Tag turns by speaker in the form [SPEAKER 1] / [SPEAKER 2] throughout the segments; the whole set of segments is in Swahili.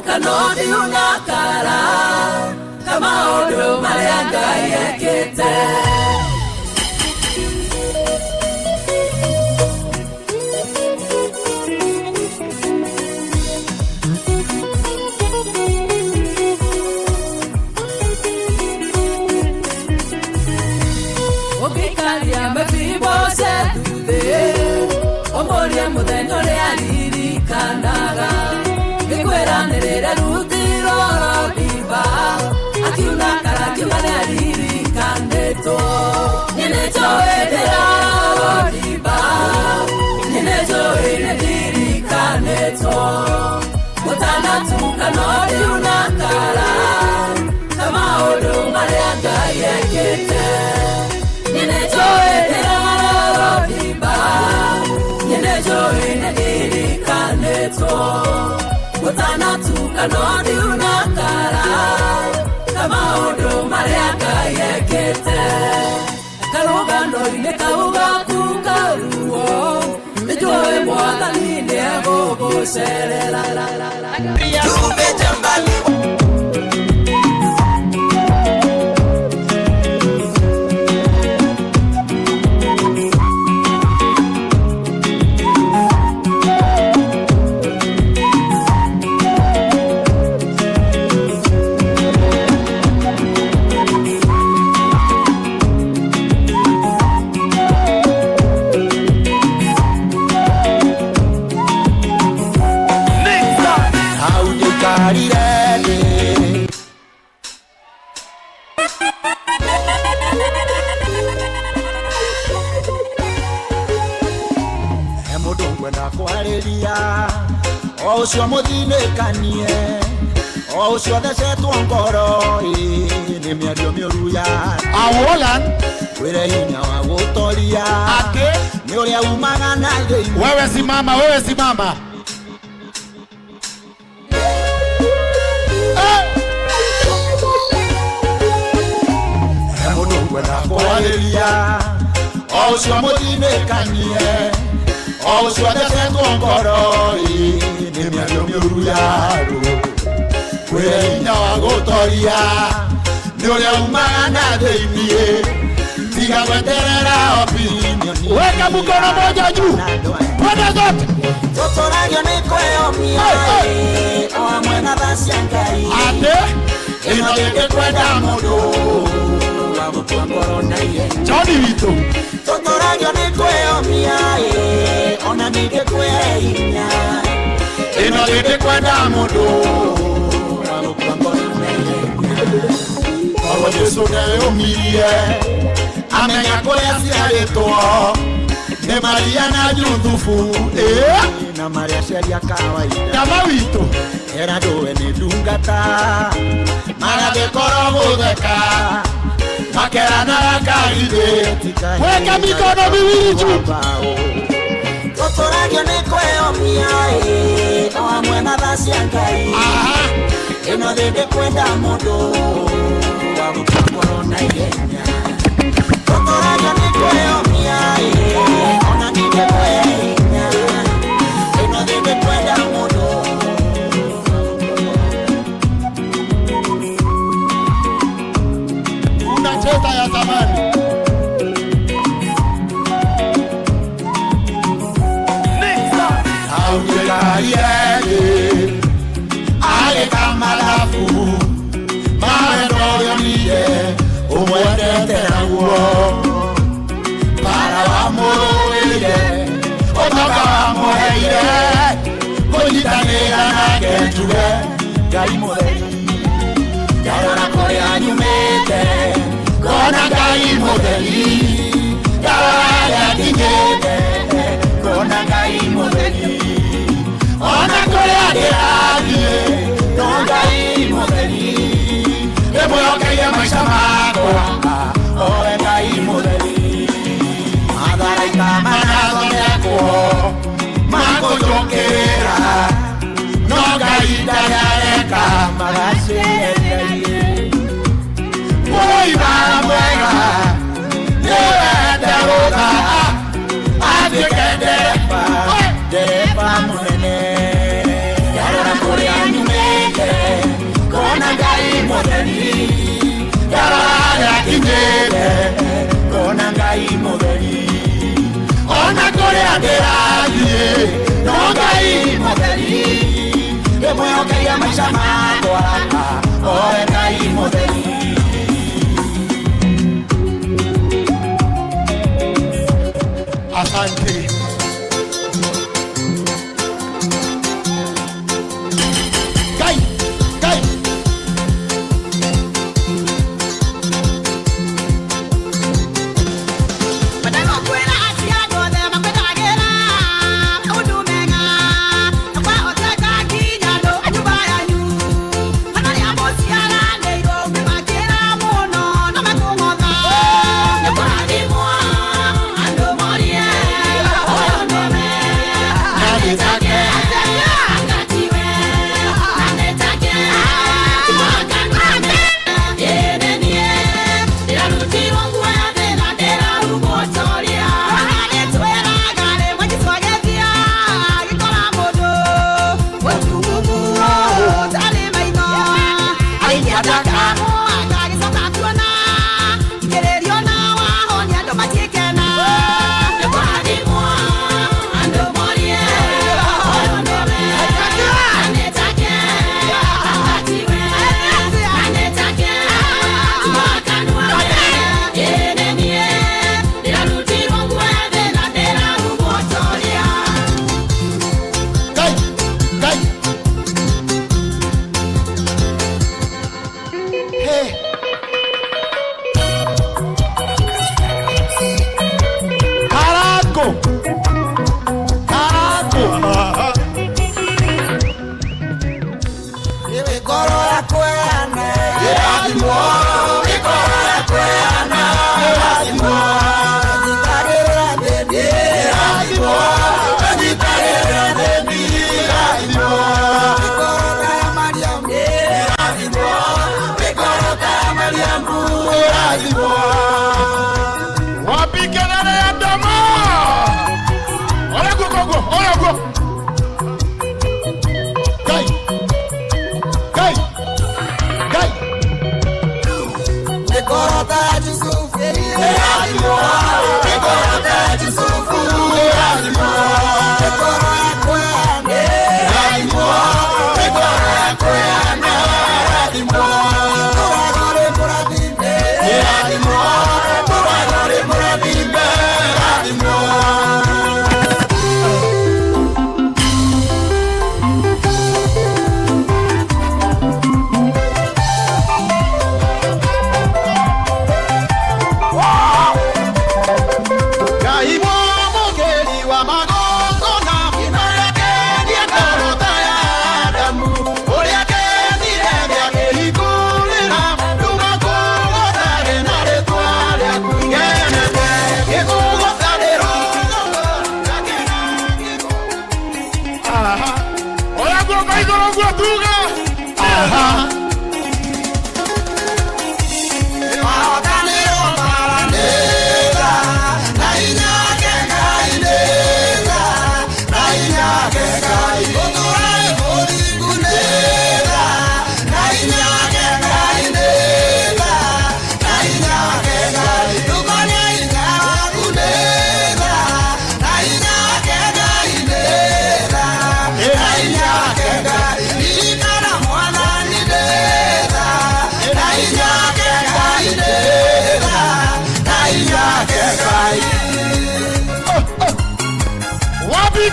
[SPEAKER 1] Kanoni unakara kama odo maleanga yekete Obikalia mefibose dude Omoria mudenole aliri kandaga Nikweranirira rutiro rodiba Akiuna karakiumane aliri kandeto Ninejo edera rodiba Ninejo ediri kandeto Mutana tuka nodi unakara Kama odo mareanga yekete Ninejo edera rodiba Ninejo ediri kandeto Mutana tuka nodi unakara Kama odo mareanga yekete Karuga ndoine kauga kukaruo Nijoe mwata ninde gogo sere la la la la Tube jambali Osho modine kanie Osho desetu ngoro ni miario miuruya
[SPEAKER 2] Awolan
[SPEAKER 1] Were hinya wa gotoria
[SPEAKER 2] Ake
[SPEAKER 1] Ni ule umaga na dei
[SPEAKER 2] Wewe simama
[SPEAKER 1] Emodo kwenda kwalelia Osho modine kanie Osho desetu ngoro ni miario miuruya Were hinya wa gotoria Ni ule umaga na dei Tiga weterera opinion
[SPEAKER 2] Weka mkono moja juu Pwede zote
[SPEAKER 1] Totorayo nikoe omiai Owa mwena dhasi angai
[SPEAKER 2] Ate
[SPEAKER 1] Ino yeke kwenda modo Wabutua korona ye
[SPEAKER 2] Johnny Vito
[SPEAKER 1] Totorayo nikoe omiai Ona nike kwe inya Ino yeke kwenda modo Wabutua korona ye Owa Yesu ne omiye Amenya kolea siareto Ne Maria na Yusufu Na Maria sheria kawaida
[SPEAKER 2] Kama Vito
[SPEAKER 1] Era doe ni dungata Mara de korogo deka Makera na kaide
[SPEAKER 2] Weka mikono miwili juu
[SPEAKER 1] Totorayo nekoe omiai Owa mwena dhasi angai Eno dede kwenda modo Wabutua korona yenya Totorayo nekoe omiai Ona nide kwe inya Eno dede kwenda modo ungekaye ale kamalafu mawendo yoniye umwendete naguo para wamuruire otoka wamuheire kunyitanira nake njuge Ngai mutheri ndarora kuria nyumite kona Ngai mutheri ndarora nginyite kona Ngai mutheri ona kuria ndirathie no Ngai mutheri ndimwĩhokeire maica makwa owe Ngai mutheri matharaita manathondekwo makũnjũkĩrĩra no Ngai ndarareka magacĩrĩrie mũiba mwega nĩwende rũtha atuĩke ndereba mũnene ndarora kũrĩa nyumĩte kona Ngai mutheri ndarora nginyĩte kona Ngai mutheri ona kũrĩa ndĩrathiĩ no Ngai mutheri ndĩmwĩhokeire maica makwa owe Ngai mutheri asante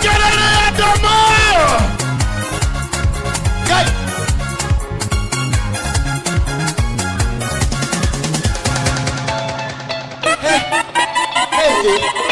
[SPEAKER 2] kelele ya domo.
[SPEAKER 1] Kai. Hey.